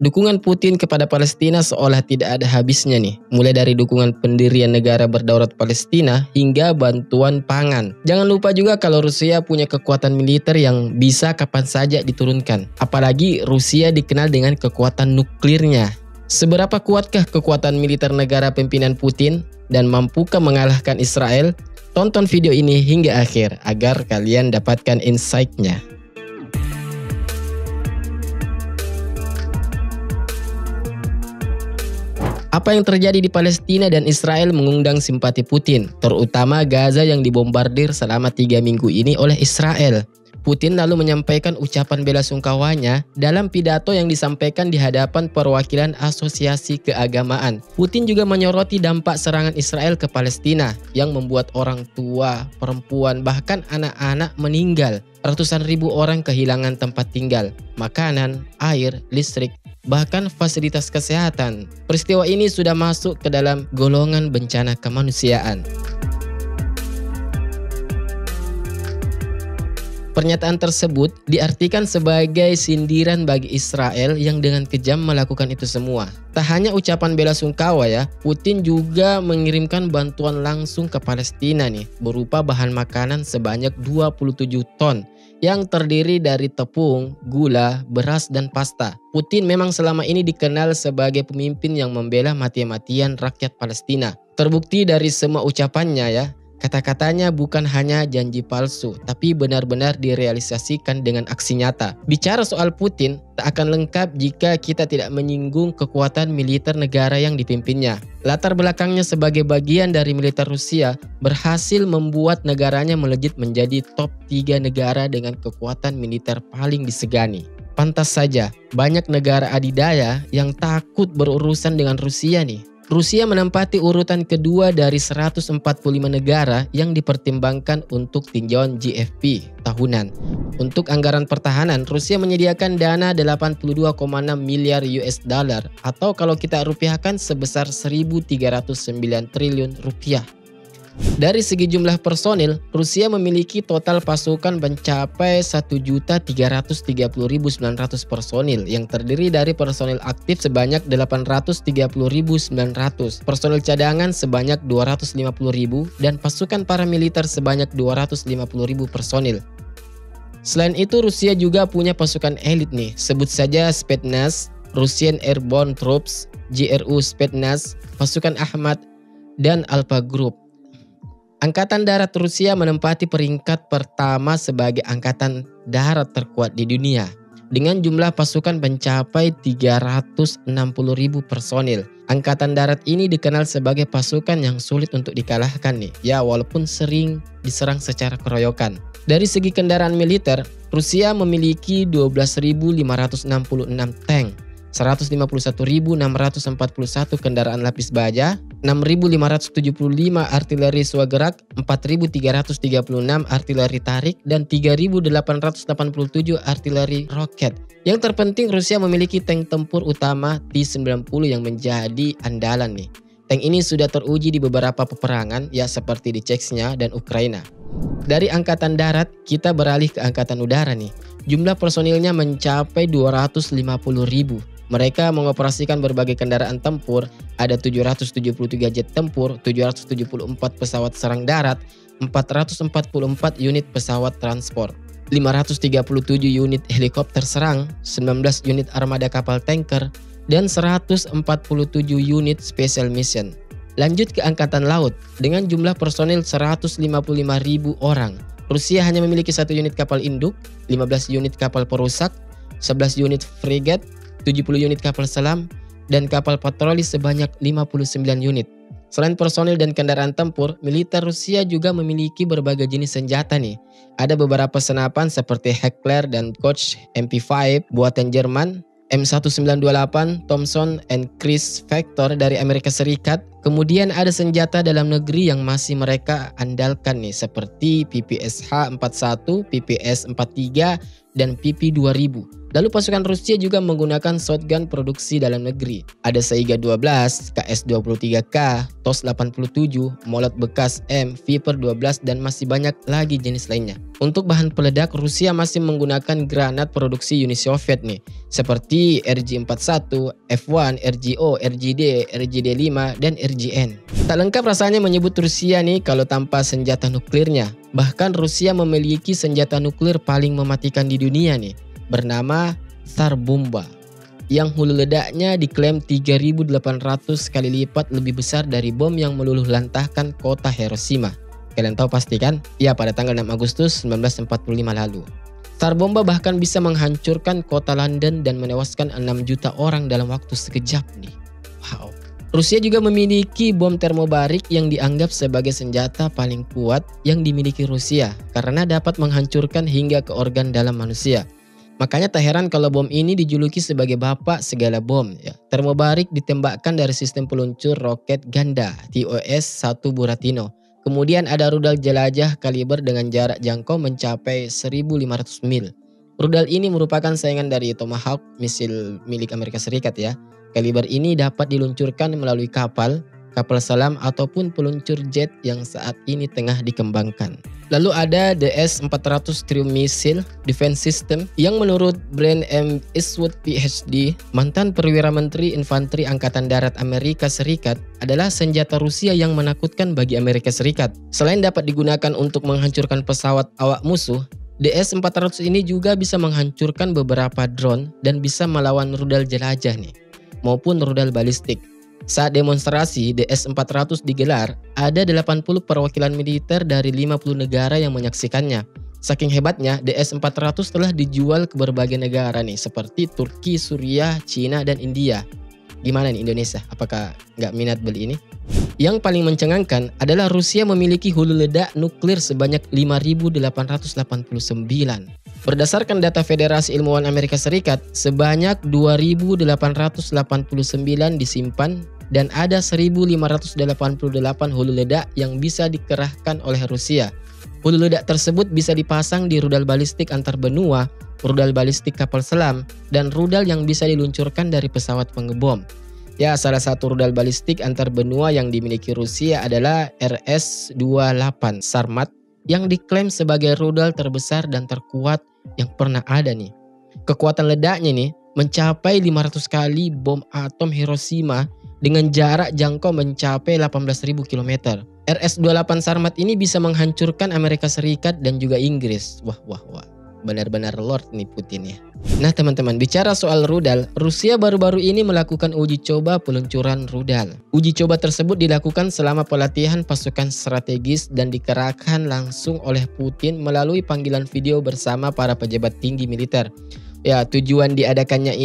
Dukungan Putin kepada Palestina seolah tidak ada habisnya nih. Mulai dari dukungan pendirian negara berdaulat Palestina hingga bantuan pangan. Jangan lupa juga kalau Rusia punya kekuatan militer yang bisa kapan saja diturunkan. Apalagi Rusia dikenal dengan kekuatan nuklirnya. Seberapa kuatkah kekuatan militer negara pimpinan Putin dan mampukah mengalahkan Israel? Tonton video ini hingga akhir agar kalian dapatkan insight-nya. Apa yang terjadi di Palestina dan Israel mengundang simpati Putin, terutama Gaza yang dibombardir selama 3 minggu ini oleh Israel. Putin lalu menyampaikan ucapan bela sungkawanya dalam pidato yang disampaikan di hadapan perwakilan asosiasi keagamaan. Putin juga menyoroti dampak serangan Israel ke Palestina yang membuat orang tua, perempuan, bahkan anak-anak meninggal. Ratusan ribu orang kehilangan tempat tinggal, makanan, air, listrik, bahkan fasilitas kesehatan. Peristiwa ini sudah masuk ke dalam golongan bencana kemanusiaan. Pernyataan tersebut diartikan sebagai sindiran bagi Israel yang dengan kejam melakukan itu semua. Tak hanya ucapan bela sungkawa ya, Putin juga mengirimkan bantuan langsung ke Palestina nih, berupa bahan makanan sebanyak 27 ton yang terdiri dari tepung, gula, beras, dan pasta. Putin memang selama ini dikenal sebagai pemimpin yang membela mati-matian rakyat Palestina. Terbukti dari semua ucapannya ya. Kata-katanya bukan hanya janji palsu, tapi benar-benar direalisasikan dengan aksi nyata. Bicara soal Putin, tak akan lengkap jika kita tidak menyinggung kekuatan militer negara yang dipimpinnya. Latar belakangnya sebagai bagian dari militer Rusia berhasil membuat negaranya melejit menjadi top 3 negara dengan kekuatan militer paling disegani. Pantas saja, banyak negara adidaya yang takut berurusan dengan Rusia nih. Rusia menempati urutan kedua dari 145 negara yang dipertimbangkan untuk tinjauan GFP tahunan. Untuk anggaran pertahanan, Rusia menyediakan dana 82,6 miliar US dollar atau kalau kita rupiahkan sebesar 1.309 triliun rupiah. Dari segi jumlah personil, Rusia memiliki total pasukan mencapai 1.330.900 personil yang terdiri dari personil aktif sebanyak 830.900, personil cadangan sebanyak 250.000 dan pasukan paramiliter sebanyak 250.000 personil. Selain itu, Rusia juga punya pasukan elit nih, sebut saja Spetsnaz, Russian Airborne Troops, GRU Spetsnaz, pasukan Ahmad, dan Alpha Group. Angkatan Darat Rusia menempati peringkat pertama sebagai angkatan darat terkuat di dunia dengan jumlah pasukan mencapai 360.000 personil. Angkatan Darat ini dikenal sebagai pasukan yang sulit untuk dikalahkan nih, ya walaupun sering diserang secara keroyokan. Dari segi kendaraan militer, Rusia memiliki 12.566 tank, 151.641 kendaraan lapis baja, 6.575 artileri swagerak, 4.336 artileri tarik, dan 3.887 artileri roket. Yang terpenting, Rusia memiliki tank tempur utama T-90 yang menjadi andalan nih. Tank ini sudah teruji di beberapa peperangan, ya seperti di Chechnya dan Ukraina. Dari angkatan darat, kita beralih ke angkatan udara nih. Jumlah personilnya mencapai 250.000. Mereka mengoperasikan berbagai kendaraan tempur, ada 773 jet tempur, 774 pesawat serang darat, 444 unit pesawat transport, 537 unit helikopter serang, 19 unit armada kapal tanker, dan 147 unit special mission. Lanjut ke angkatan laut, dengan jumlah personil 155.000 orang. Rusia hanya memiliki 1 unit kapal induk, 15 unit kapal perusak, 11 unit frigat, 70 unit kapal selam, dan kapal patroli sebanyak 59 unit. Selain personil dan kendaraan tempur, militer Rusia juga memiliki berbagai jenis senjata nih. Ada beberapa senapan seperti Heckler dan Koch MP5 buatan Jerman, M1928 Thompson and Chris Vector dari Amerika Serikat, Kemudian ada senjata dalam negeri yang masih mereka andalkan nih, seperti PPSH-41, PPS-43, dan PP-2000. Lalu pasukan Rusia juga menggunakan shotgun produksi dalam negeri. Ada Saiga 12, KS-23K, TOS-87, Molot bekas M, Viper 12, dan masih banyak lagi jenis lainnya. Untuk bahan peledak, Rusia masih menggunakan granat produksi Uni Soviet nih, seperti RG-41, F1, RGO, RGD, RGD-5, dan RGN. Tak lengkap rasanya menyebut Rusia nih kalau tanpa senjata nuklirnya. Bahkan Rusia memiliki senjata nuklir paling mematikan di dunia nih, bernama Tsar Bomba, yang hulu ledaknya diklaim 3.800 kali lipat lebih besar dari bom yang meluluh lantahkan kota Hiroshima. Kalian tahu pasti kan? Ya, pada tanggal 6 Agustus 1945 lalu. Tsar Bomba bahkan bisa menghancurkan kota London dan menewaskan 6 juta orang dalam waktu sekejap nih. Wow. Rusia juga memiliki bom termobarik yang dianggap sebagai senjata paling kuat yang dimiliki Rusia karena dapat menghancurkan hingga ke organ dalam manusia. Makanya tak heran kalau bom ini dijuluki sebagai bapak segala bom. Ya. Termobarik ditembakkan dari sistem peluncur roket ganda TOS-1 Buratino. Kemudian ada rudal jelajah kaliber dengan jarak jangkau mencapai 1.500 mil. Rudal ini merupakan saingan dari Tomahawk, misil milik Amerika Serikat ya. Kaliber ini dapat diluncurkan melalui kapal selam ataupun peluncur jet yang saat ini tengah dikembangkan. Lalu ada DS-400 Triumph Missile Defense System yang menurut Brand M. Eastwood PhD, mantan perwira menteri infanteri Angkatan Darat Amerika Serikat, adalah senjata Rusia yang menakutkan bagi Amerika Serikat. Selain dapat digunakan untuk menghancurkan pesawat awak musuh, DS-400 ini juga bisa menghancurkan beberapa drone dan bisa melawan rudal jelajah nih, maupun rudal balistik. Saat demonstrasi DS-400 digelar, ada 80 perwakilan militer dari 50 negara yang menyaksikannya. Saking hebatnya, DS-400 telah dijual ke berbagai negara nih, seperti Turki, Suriah, Cina, dan India. Gimana nih Indonesia? Apakah nggak minat beli ini? Yang paling mencengangkan adalah Rusia memiliki hulu ledak nuklir sebanyak 5.889. Berdasarkan data Federasi Ilmuwan Amerika Serikat, sebanyak 2.889 disimpan dan ada 1.588 hulu ledak yang bisa dikerahkan oleh Rusia. Hulu ledak tersebut bisa dipasang di rudal balistik antar benua, rudal balistik kapal selam, dan rudal yang bisa diluncurkan dari pesawat pengebom. Ya, salah satu rudal balistik antar benua yang dimiliki Rusia adalah RS-28 Sarmat yang diklaim sebagai rudal terbesar dan terkuat yang pernah ada nih. Kekuatan ledaknya nih mencapai 500 kali bom atom Hiroshima dengan jarak jangkau mencapai 18.000 km. RS-28 Sarmat ini bisa menghancurkan Amerika Serikat dan juga Inggris. Wah. Benar-benar Lord nih Putin ya. Nah teman-teman, bicara soal rudal, Rusia baru-baru ini melakukan uji coba peluncuran rudal. Uji coba tersebut dilakukan selama pelatihan pasukan strategis dan dikerahkan langsung oleh Putin melalui panggilan video bersama para pejabat tinggi militer. Ya, tujuan diadakannya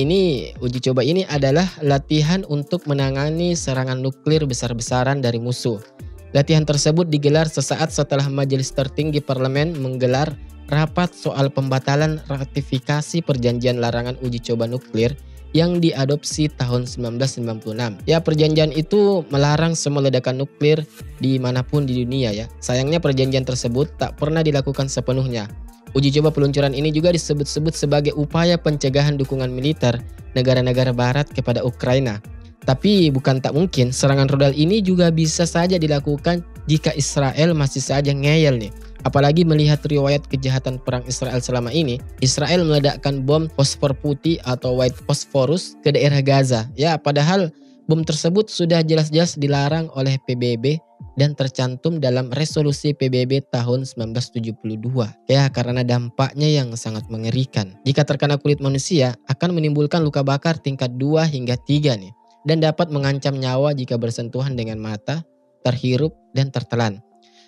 uji coba ini adalah latihan untuk menangani serangan nuklir besar-besaran dari musuh. Latihan tersebut digelar sesaat setelah Majelis Tertinggi Parlemen menggelar rapat soal pembatalan ratifikasi perjanjian larangan uji coba nuklir yang diadopsi tahun 1996. Ya, perjanjian itu melarang semua ledakan nuklir dimanapun di dunia ya. Sayangnya perjanjian tersebut tak pernah dilakukan sepenuhnya. Uji coba peluncuran ini juga disebut-sebut sebagai upaya pencegahan dukungan militer negara-negara barat kepada Ukraina. Tapi bukan tak mungkin serangan rudal ini juga bisa saja dilakukan jika Israel masih saja ngeyel nih. Apalagi melihat riwayat kejahatan perang Israel selama ini, Israel meledakkan bom fosfor putih atau white phosphorus ke daerah Gaza. Ya, padahal bom tersebut sudah jelas-jelas dilarang oleh PBB dan tercantum dalam resolusi PBB tahun 1972. Ya, karena dampaknya yang sangat mengerikan. Jika terkena kulit manusia, akan menimbulkan luka bakar tingkat 2 hingga 3 nih. Dan dapat mengancam nyawa jika bersentuhan dengan mata, terhirup, dan tertelan.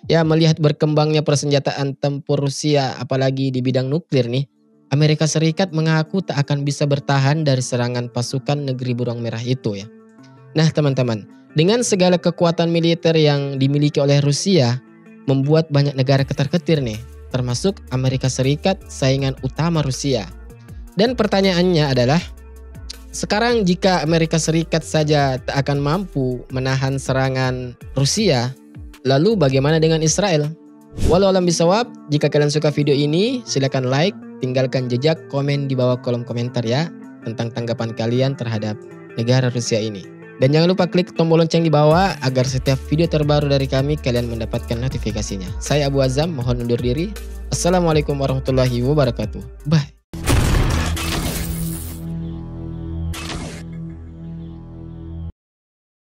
Ya, melihat berkembangnya persenjataan tempur Rusia apalagi di bidang nuklir nih, Amerika Serikat mengaku tak akan bisa bertahan dari serangan pasukan negeri Beruang Merah itu ya. Nah teman-teman, dengan segala kekuatan militer yang dimiliki oleh Rusia, membuat banyak negara ketar-ketir nih, termasuk Amerika Serikat, saingan utama Rusia. Dan pertanyaannya adalah, Sekarang jika Amerika Serikat saja tak akan mampu menahan serangan Rusia, lalu bagaimana dengan Israel? Walau alam bisawab, jika kalian suka video ini, silakan like, tinggalkan jejak komen di bawah kolom komentar ya, tentang tanggapan kalian terhadap negara Rusia ini. Dan jangan lupa klik tombol lonceng di bawah agar setiap video terbaru dari kami kalian mendapatkan notifikasinya. Saya Abu Azam, mohon undur diri. Assalamualaikum warahmatullahi wabarakatuh. Bye.